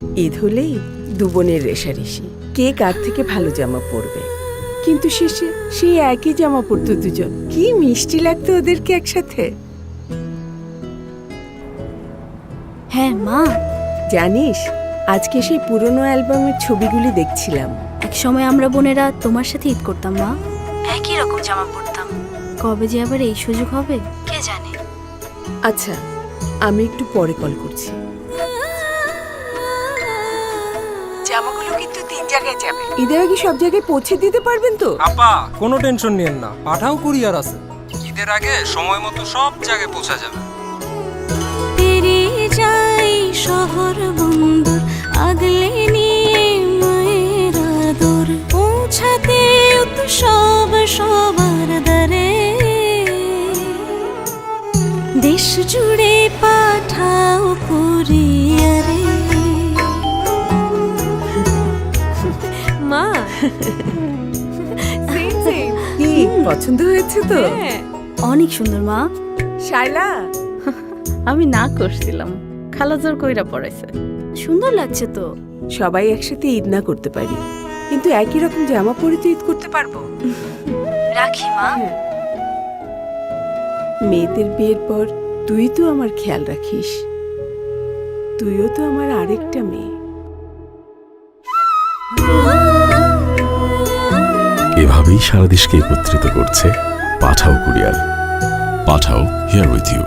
ঈদ হলেই দু বোনের রেষারেষি, কে কার থেকে ভালো জামা পরবে। কিন্তু শেষে সেই একই জামা পরতো দুজন। কি মিষ্টি লাগতো ওদেরকে একসাথে। হ্যাঁ মা, জানিস আজকে সেই পুরনো অ্যালবামের ছবিগুলি দেখছিলাম। এক সময় আমরা বোনেরা তোমার সাথে ঈদ করতাম মা, একই রকম জামা পরতাম। কবে যে আবার এই সুযোগ হবে কে জানে। আচ্ছা, আমি একটু পরে কল করছি। জামাগুলো কিন্তু 3 জায়গায় যাবে। ঈদের আগে সব জায়গায় পৌঁছে দিতে পারবেন তো? আপা কোনো টেনশন নিয়েন না, পাঠাও কুরিয়ার আছে। ঈদের আগে সময় মতো সব জায়গায় পৌঁছা যাবে। পেরিয়ে যাই শহর বন্দর, আগলে নিয়ে মায়ের আদর, পৌঁছাতে উৎসব সবার দ্বারে। দেশ জুড়ে পাঠাও কুরিয়ারে। মা কি পছন্দ হয়েছে তো? অনেক সুন্দর মা। শাইলা, আমি না করছিলাম, খালা জোর কইরা পড়াইছে। সুন্দর লাগছে তো। সবাই একসাথে ঈদ না করতে পারি, কিন্তু একই রকম জামা পরে তো ঈদ করতে পারবো। রাখি মা। মেয়েদের বিয়ের পর তুই তো আমার খেয়াল রাখিস, তুইও তো আমার আরেকটা মেয়ে। এভাবেই সারা দেশকে একত্রিত করছে Pathao courier. Pathao here with you.